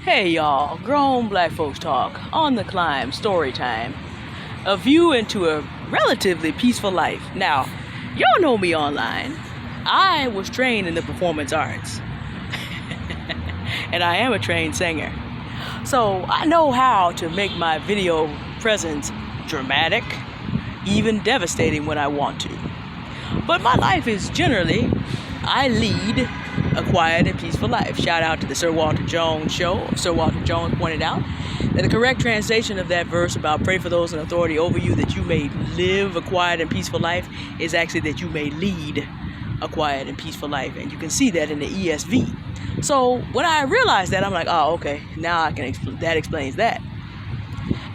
Hey y'all, grown black folks talk on the climb, story time. A view into a relatively peaceful life. Now, y'all know me online. I was trained in the performance arts, and I am a trained singer. So I know how to make my video presence dramatic, even devastating when I want to. But my life is generally, I lead a quiet and peaceful life. Shout out to the Sir Walter Jones show. Sir Walter Jones pointed out that the correct translation of that verse about pray for those in authority over you that you may live a quiet and peaceful life is actually that you may lead a quiet and peaceful life. And you can see that in the ESV. So when I realized that, I'm like, oh, okay, now I can that explains that.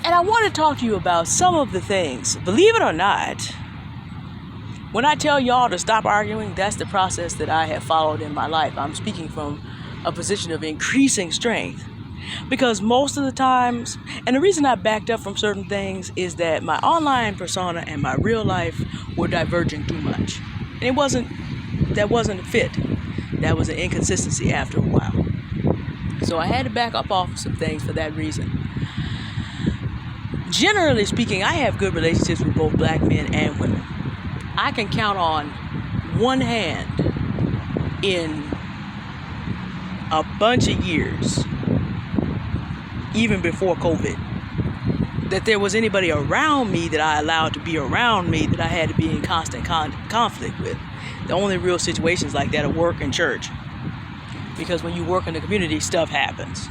And I want to talk to you about some of the things, believe it or not. When I tell y'all to stop arguing, that's the process that I have followed in my life. I'm speaking from a position of increasing strength. Because most of the times, and the reason I backed up from certain things is that my online persona and my real life were diverging too much. And that wasn't a fit. That was an inconsistency after a while. So I had to back up off of some things for that reason. Generally speaking, I have good relationships with both black men and women. I can count on one hand in a bunch of years, even before COVID, that there was anybody around me that I allowed to be around me that I had to be in constant conflict with. The only real situations like that are work and church. Because when you work in the community, stuff happens.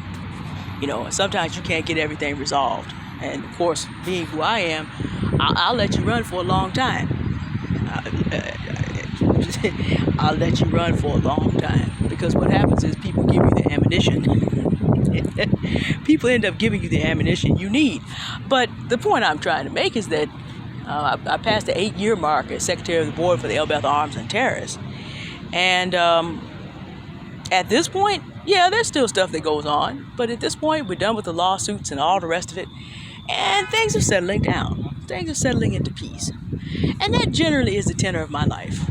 And sometimes you can't get everything resolved. And of course, being who I am, I'll let you run for a long time. I'll let you run for a long time, because what happens is people give you the ammunition. People end up giving you the ammunition you need. But the point I'm trying to make is that I passed the 8-year mark as secretary of the board for the El Beth Arms and Terrace. And at this point, yeah, there's still stuff that goes on. But at this point, we're done with the lawsuits and all the rest of it. And things are settling down. Things are settling into peace. And that generally is the tenor of my life.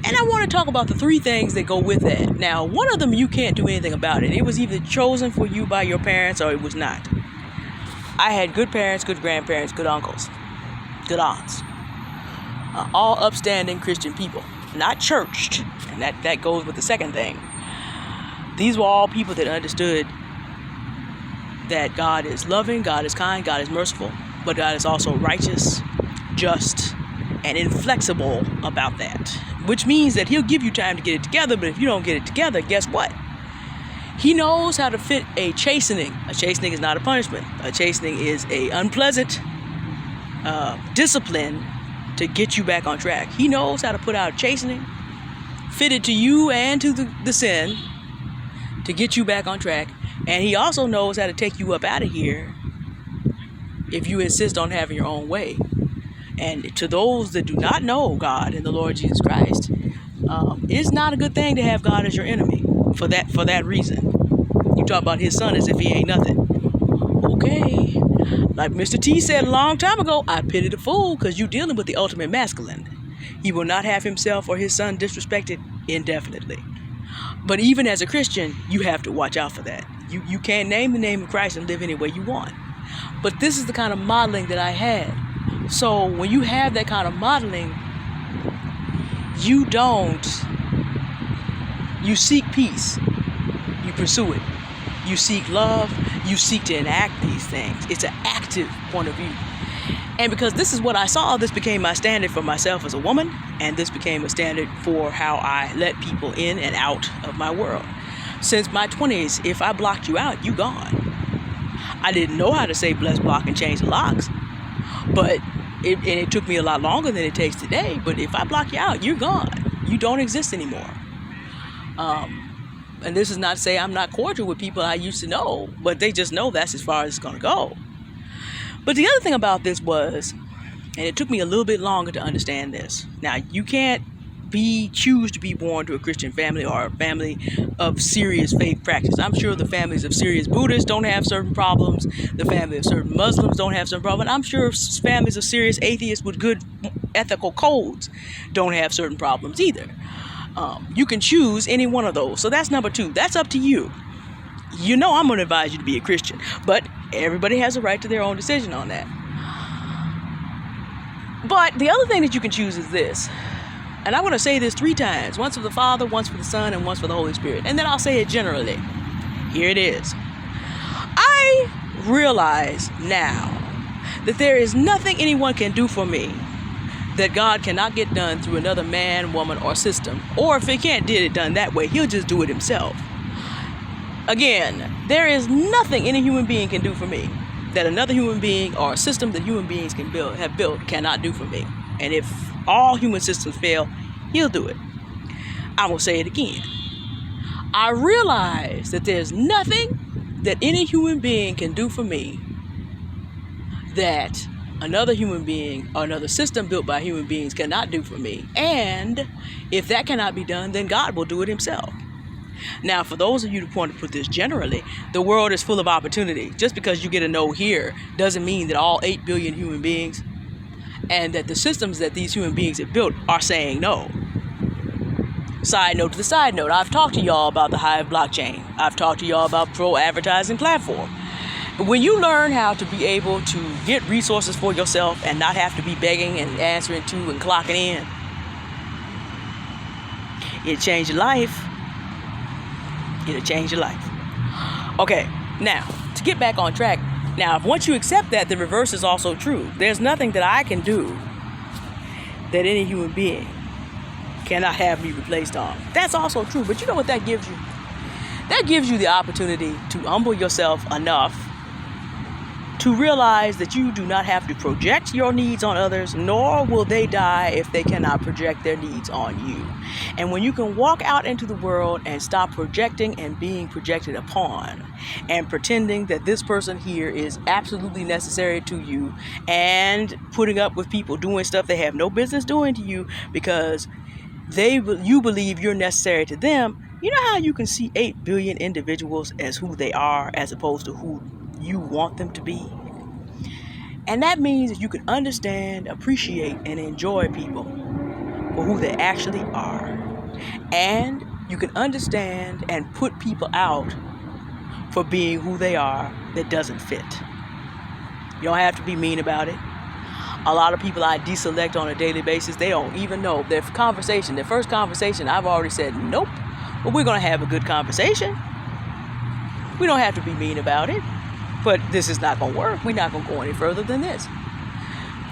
And I want to talk about the 3 things that go with that. Now, one of them, you can't do anything about it. It was either chosen for you by your parents or it was not. I had good parents, good grandparents, good uncles, good aunts. All upstanding Christian people. Not churched. And that goes with the second thing. These were all people that understood that God is loving, God is kind, God is merciful, but God is also righteous, just, and inflexible about that. Which means that he'll give you time to get it together, but if you don't get it together, guess what? He knows how to fit a chastening. A chastening is not a punishment. A chastening is a unpleasant discipline to get you back on track. He knows how to put out chastening, fit it to you and to the sin to get you back on track. And he also knows how to take you up out of here if you insist on having your own way. And to those that do not know God and the Lord Jesus Christ, it's not a good thing to have God as your enemy for that reason. You talk about his son as if he ain't nothing. Okay. Like Mr. T said a long time ago, I pity the fool, because you're dealing with the ultimate masculine. He will not have himself or his son disrespected indefinitely. But even as a Christian, you have to watch out for that. You can't name the name of Christ and live any way you want. But this is the kind of modeling that I had. So when you have that kind of modeling, you seek peace. You pursue it. You seek love. You seek to enact these things. It's an active point of view. And because this is what I saw, this became my standard for myself as a woman. And this became a standard for how I let people in and out of my world. Since my 20s, if I blocked you out, you gone. I didn't know how to say bless, block, and change the locks. But it took me a lot longer than it takes today. But if I block you out, you're gone. You don't exist anymore. And this is not to say I'm not cordial with people I used to know, but they just know that's as far as it's going to go. But the other thing about this was, and it took me a little bit longer to understand this. Now, you can't choose to be born to a Christian family or a family of serious faith practice. I'm sure the families of serious Buddhists don't have certain problems. The family of certain Muslims don't have certain problems. I'm sure families of serious atheists with good ethical codes don't have certain problems either. You can choose any one of those. So that's number 2. That's up to you. you know I'm going to advise you to be a Christian. But everybody has a right to their own decision on that. But the other thing that you can choose is this. And I'm going to say this 3 times. Once for the Father, once for the Son, and once for the Holy Spirit. And then I'll say it generally. Here it is. I realize now that there is nothing anyone can do for me that God cannot get done through another man, woman, or system. Or if he can't get it done that way, he'll just do it himself. Again, there is nothing any human being can do for me that another human being or a system that human beings have built cannot do for me. And if all human systems fail, he'll do it. I will say it again. I realize that there's nothing that any human being can do for me that another human being or another system built by human beings cannot do for me. And if that cannot be done, then God will do it himself. Now, for those of you who want to put this generally, the world is full of opportunity. Just because you get a no here doesn't mean that all 8 billion human beings and that the systems that these human beings have built are saying no. Side note to the side note, I've talked to y'all about the Hive blockchain. I've talked to y'all about Pro Advertising Platform. When you learn how to be able to get resources for yourself and not have to be begging and answering to and clocking in, it'll change your life. It'll change your life. Okay, now, to get back on track. Now, once you accept that, the reverse is also true. There's nothing that I can do that any human being cannot have me replaced on. That's also true, but you know what that gives you? That gives you the opportunity to humble yourself enough to realize that you do not have to project your needs on others, nor will they die if they cannot project their needs on you. And when you can walk out into the world and stop projecting and being projected upon and pretending that this person here is absolutely necessary to you and putting up with people doing stuff they have no business doing to you because you believe you're necessary to them, you know how you can see 8 billion individuals as who they are as opposed to who you want them to be? And that means that you can understand, appreciate, and enjoy people for who they actually are. And you can understand and put people out for being who they are that doesn't fit. You don't have to be mean about it. A lot of people I deselect on a daily basis, they don't even know. Their first conversation, I've already said, nope, but we're going to have a good conversation. We don't have to be mean about it. But this is not going to work. We're not going to go any further than this.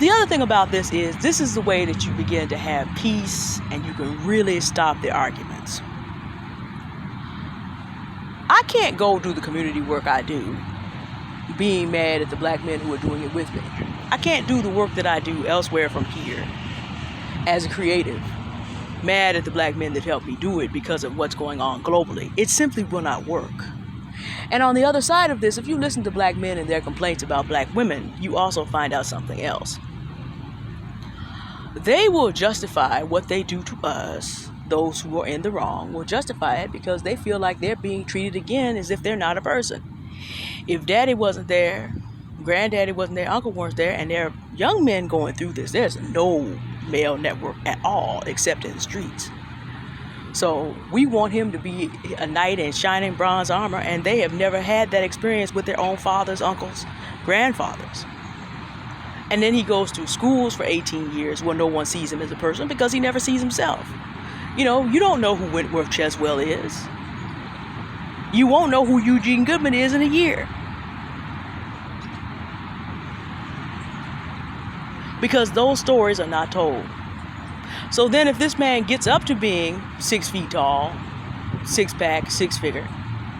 The other thing about this is the way that you begin to have peace and you can really stop the arguments. I can't go do the community work I do being mad at the black men who are doing it with me. I can't do the work that I do elsewhere from here as a creative, mad at the black men that helped me do it because of what's going on globally. It simply will not work. And on the other side of this, if you listen to black men and their complaints about black women, you also find out something else. They will justify what they do to us. Those who are in the wrong will justify it because they feel like they're being treated again as if they're not a person. If daddy wasn't there, granddaddy wasn't there, uncle weren't there, and there are young men going through this, there's no male network at all except in the streets. So we want him to be a knight in shining bronze armor, and they have never had that experience with their own fathers, uncles, grandfathers. And then he goes to schools for 18 years where no one sees him as a person because he never sees himself. You know, you don't know who Wentworth Cheswell is. You won't know who Eugene Goodman is in a year. Because those stories are not told. So then if this man gets up to being 6 feet tall, 6-pack, 6-figure,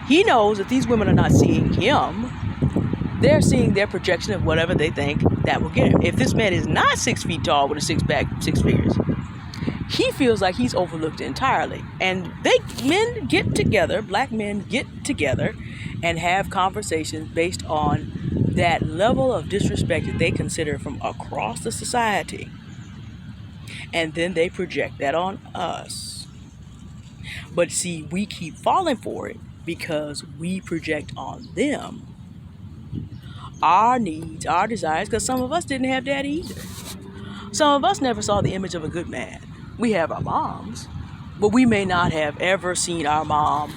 he knows that these women are not seeing him. They're seeing their projection of whatever they think that will get him. If this man is not 6 feet tall with a 6-pack, 6 figures, he feels like he's overlooked entirely. And men get together, black men get together and have conversations based on that level of disrespect that they consider from across the society. And then they project that on us. But see, we keep falling for it because we project on them our needs, our desires, because some of us didn't have daddy either. Some of us never saw the image of a good man. We have our moms, but we may not have ever seen our mom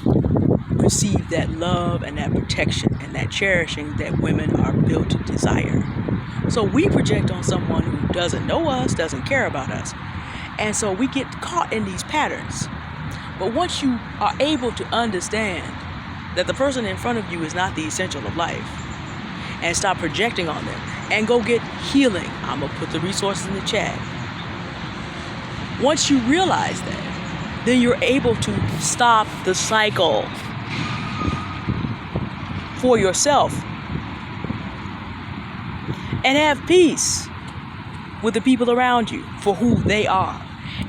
receive that love and that protection and that cherishing that women are built to desire. So we project on someone who doesn't know us, doesn't care about us. And so we get caught in these patterns. But once you are able to understand that the person in front of you is not the essential of life, and stop projecting on them, and go get healing. I'm going to put the resources in the chat. Once you realize that, then you're able to stop the cycle for yourself and have peace with the people around you for who they are,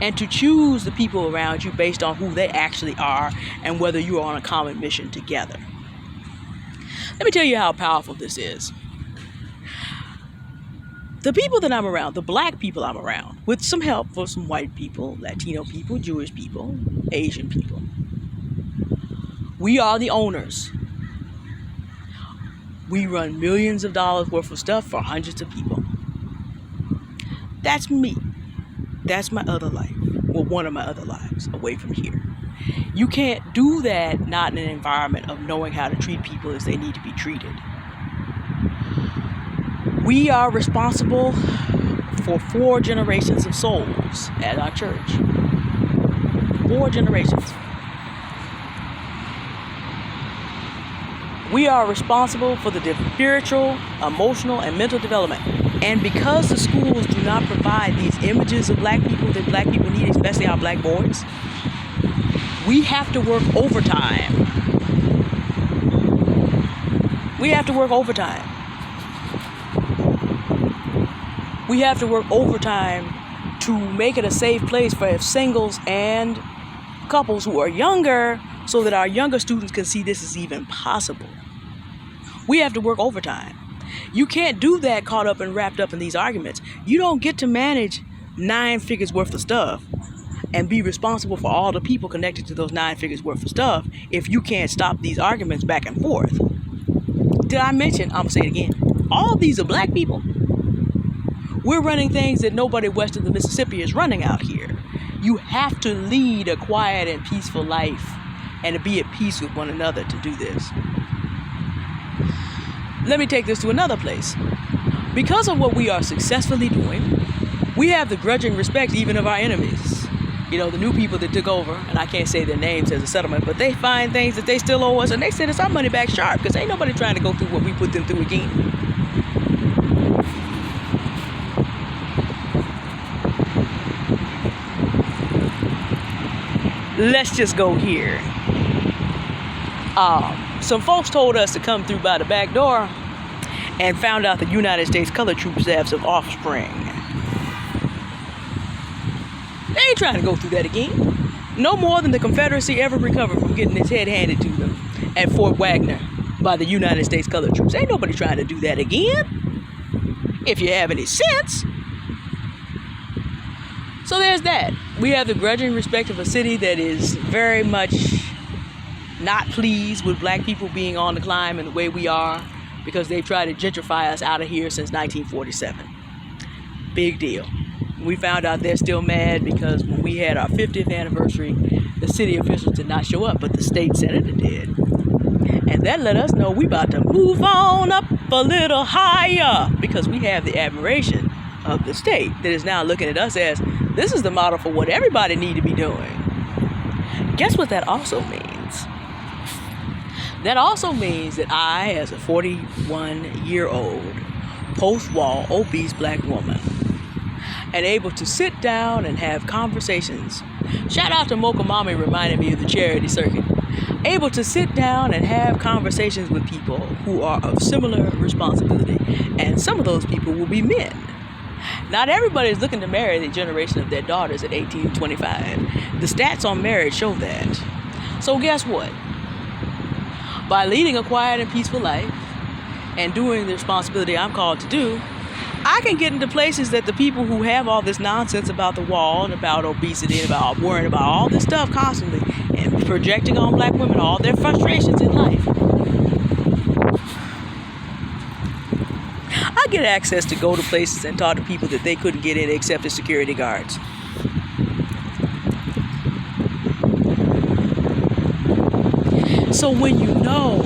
and to choose the people around you based on who they actually are and whether you are on a common mission together. Let me tell you how powerful this is. The people that I'm around, the black people I'm around, with some help for some white people, Latino people, Jewish people, Asian people, we are the owners. We run millions of dollars worth of stuff for hundreds of people. That's me. That's my other life. Well, one of my other lives away from here. You can't do that not in an environment of knowing how to treat people as they need to be treated. We are responsible for 4 generations of souls at our church. 4 generations. We are responsible for the spiritual, emotional, and mental development. And because the schools do not provide these images of black people that black people need, especially our black boys, we have to work overtime. We have to work overtime. We have to work overtime to make it a safe place for singles and couples who are younger, so that our younger students can see this is even possible. We have to work overtime. You can't do that caught up and wrapped up in these arguments. You don't get to manage 9 figures worth of stuff and be responsible for all the people connected to those 9 figures worth of stuff if you can't stop these arguments back and forth. Did I mention, I'm going to say it again, all these are black people. We're running things that nobody west of the Mississippi is running out here. You have to lead a quiet and peaceful life and to be at peace with one another to do this. Let me take this to another place. Because of what we are successfully doing, we have the grudging respect even of our enemies. You know, the new people that took over, and I can't say their names as a settlement, but they find things that they still owe us, and they send us our money back sharp, because ain't nobody trying to go through what we put them through again. Let's just go here. Some folks told us to come through by the back door and found out the United States Colored Troops have some offspring. They ain't trying to go through that again. No more than the Confederacy ever recovered from getting its head handed to them at Fort Wagner by the United States Colored Troops. Ain't nobody trying to do that again, if you have any sense. So there's that. We have the grudging respect of a city that is very much not pleased with black people being on the climb and the way we are, because they've tried to gentrify us out of here since 1947. Big deal. We found out they're still mad because when we had our 50th anniversary, the city officials did not show up, but the state senator did. And that let us know we about to move on up a little higher, because we have the admiration of the state that is now looking at us as this is the model for what everybody need to be doing. Guess what that also means? That also means that I, as a 41-year-old, post-wall, obese black woman, am able to sit down and have conversations. Shout out to Mocha Mommy reminding me of the charity circuit. Able to sit down and have conversations with people who are of similar responsibility. And some of those people will be men. Not everybody is looking to marry the generation of their daughters at 18 to 25. The stats on marriage show that. So guess what? By leading a quiet and peaceful life and doing the responsibility I'm called to do, I can get into places that the people who have all this nonsense about the wall and about obesity and about worrying about all this stuff constantly and projecting on black women all their frustrations in life, I get access to go to places and talk to people that they couldn't get in except as security guards. So when you know,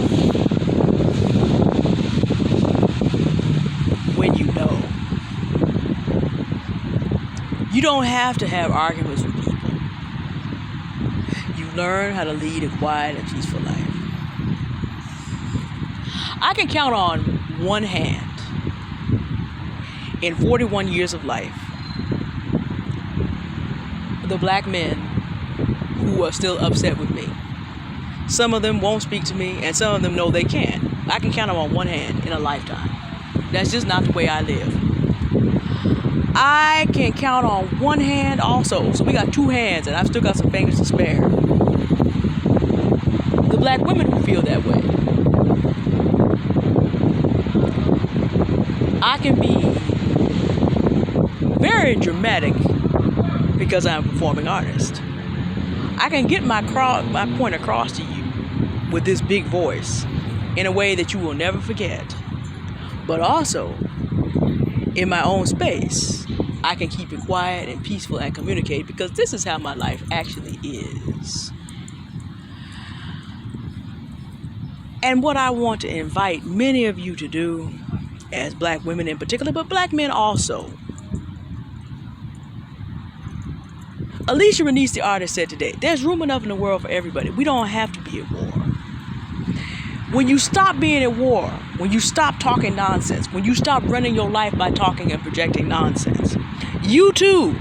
you don't have to have arguments with people. You learn how to lead a quiet and peaceful life. I can count on one hand in 41 years of life the black men who are still upset with me. Some of them won't speak to me, and some of them know they can. I can count them on one hand in a lifetime. That's just not the way I live. I can count on one hand also. So we got two hands, and I've still got some fingers to spare. The black women who feel that way. I can be very dramatic because I'm a performing artist. I can get my point across to you with this big voice in a way that you will never forget. But also, in my own space, I can keep it quiet and peaceful and communicate, because this is how my life actually is. And what I want to invite many of you to do, as black women in particular, but black men also. Alicia Renese, the artist, said today, there's room enough in the world for everybody. We don't have to be at war. When you stop being at war, when you stop talking nonsense, when you stop running your life by talking and projecting nonsense, you too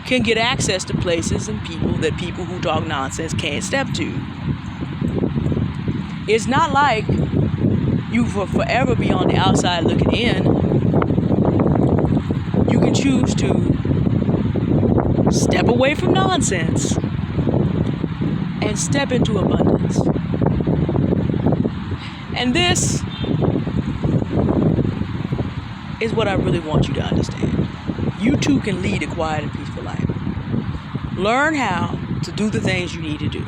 can get access to places and people that people who talk nonsense can't step to. It's not like you will forever be on the outside looking in. You can choose to step away from nonsense and step into abundance. And this is what I really want you to understand. You too can lead a quiet and peaceful life. Learn how to do the things you need to do.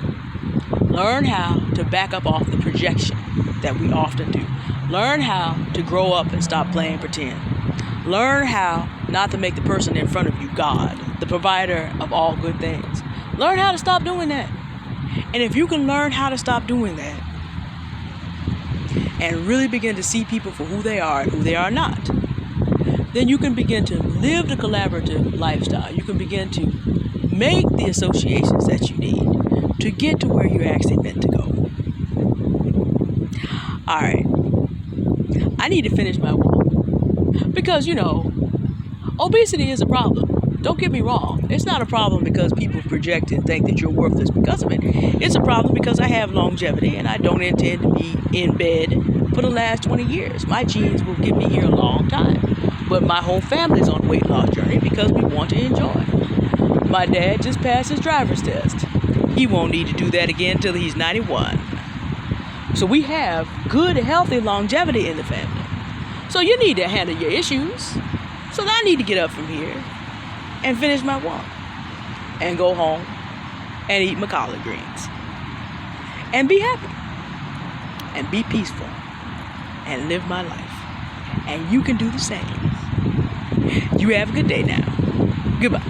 Learn how to back up off the projection that we often do. Learn how to grow up and stop playing pretend. Learn how not to make the person in front of you God, the provider of all good things. Learn how to stop doing that. And if you can learn how to stop doing that and really begin to see people for who they are and who they are not, then you can begin to live the collaborative lifestyle. You can begin to make the associations that you need to get to where you're actually meant to go. All right. I need to finish my walk. Because, obesity is a problem. Don't get me wrong. It's not a problem because people project and think that you're worthless because of it. It's a problem because I have longevity and I don't intend to be in bed for the last 20 years. My genes will get me here a long time. But my whole family's on a weight loss journey because we want to enjoy. My dad just passed his driver's test. He won't need to do that again until he's 91. So we have good, healthy longevity in the family. So you need to handle your issues. So I need to get up from here and finish my walk and go home and eat my collard greens and be happy and be peaceful and live my life. And you can do the same. You have a good day now. Goodbye.